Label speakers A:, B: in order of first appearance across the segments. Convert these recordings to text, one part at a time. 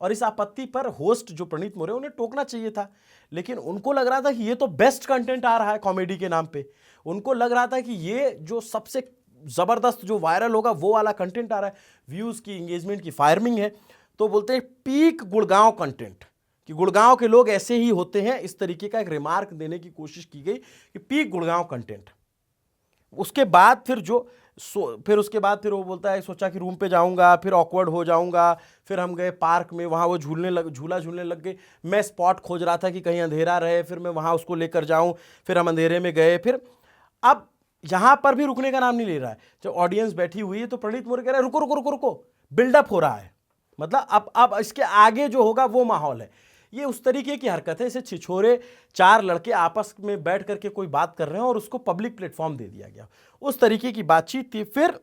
A: और इस आपत्ति पर होस्ट जो प्रणीत मोरे उन्हें टोकना चाहिए था, लेकिन उनको लग रहा था कि ये तो बेस्ट कंटेंट आ रहा है कॉमेडी के नाम पे। उनको लग रहा था कि ये जो सबसे जबरदस्त जो वायरल होगा वो वाला कंटेंट आ रहा है, व्यूज की, एंगेजमेंट की फार्मिंग है। तो बोलते हैं पीक गुड़गांव कंटेंट, कि गुड़गांव के लोग ऐसे ही होते हैं। इस तरीके का एक रिमार्क देने की कोशिश की गई कि पीक गुड़गांव कंटेंट। उसके बाद फिर उसके बाद फिर वो बोलता है सोचा कि रूम पे जाऊंगा, फिर ऑकवर्ड हो जाऊंगा। फिर हम गए पार्क में, वहां वो झूला झूलने लग गए। मैं स्पॉट खोज रहा था कि कहीं अंधेरा रहे, फिर मैं वहां उसको लेकर जाऊं। फिर हम अंधेरे में गए। फिर अब यहां पर भी रुकने का नाम नहीं ले रहा है। जब ऑडियंस बैठी हुई है तो प्रणीत मोरे कह रहा है रुको रुको रुको रुको, बिल्डअप हो रहा है। मतलब अब इसके आगे जो होगा वो माहौल है। ये उस तरीके की हरकत है, इसे छिछोरे चार लड़के आपस में बैठ करके कोई बात कर रहे हैं और उसको पब्लिक प्लेटफॉर्म दे दिया गया। उस तरीके की बातचीत थी। फिर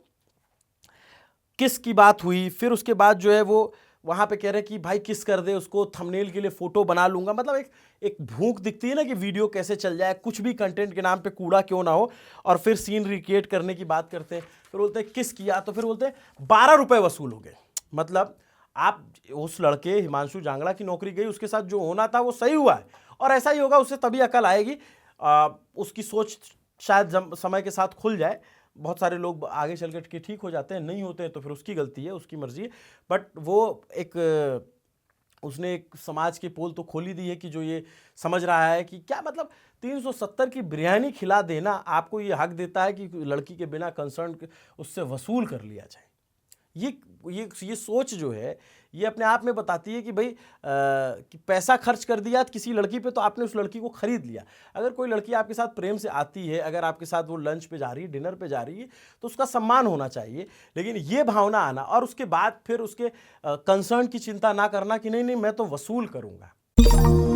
A: किस की बात हुई, फिर उसके बाद जो है वो वहां पे कह रहे कि भाई किस कर दे उसको, थंबनेल के लिए फोटो बना लूंगा। मतलब एक भूख दिखती है ना कि वीडियो कैसे चल जाए, कुछ भी कंटेंट के नाम पे कूड़ा क्यों ना हो। और फिर सीन रिक्रिएट करने की बात करते हैं। फिर बोलते हैं किस किया, तो फिर बोलते हैं 12 रुपए वसूल हो गए। मतलब आप उस लड़के हिमांशु जांगड़ा की नौकरी गई, उसके साथ जो होना था वो सही हुआ है, और ऐसा ही होगा, उससे तभी अकल आएगी। उसकी सोच शायद समय के साथ खुल जाए। बहुत सारे लोग आगे चल के ठीक हो जाते हैं, नहीं होते हैं तो फिर उसकी गलती है, उसकी मर्जी है। बट वो उसने एक समाज की पोल तो खोली दी है कि जो ये समझ रहा है कि क्या मतलब 370 की बिरयानी खिला देना आपको ये हक देता है कि लड़की के बिना कंसर्न उससे वसूल कर लिया जाए। ये सोच जो है ये अपने आप में बताती है कि भाई कि पैसा खर्च कर दिया किसी लड़की पे तो आपने उस लड़की को खरीद लिया। अगर कोई लड़की आपके साथ प्रेम से आती है, अगर आपके साथ वो लंच पे जा रही है, डिनर पे जा रही है, तो उसका सम्मान होना चाहिए। लेकिन ये भावना आना और उसके बाद फिर उसके कंसर्न की चिंता ना करना कि नहीं नहीं मैं तो वसूल करूंगा।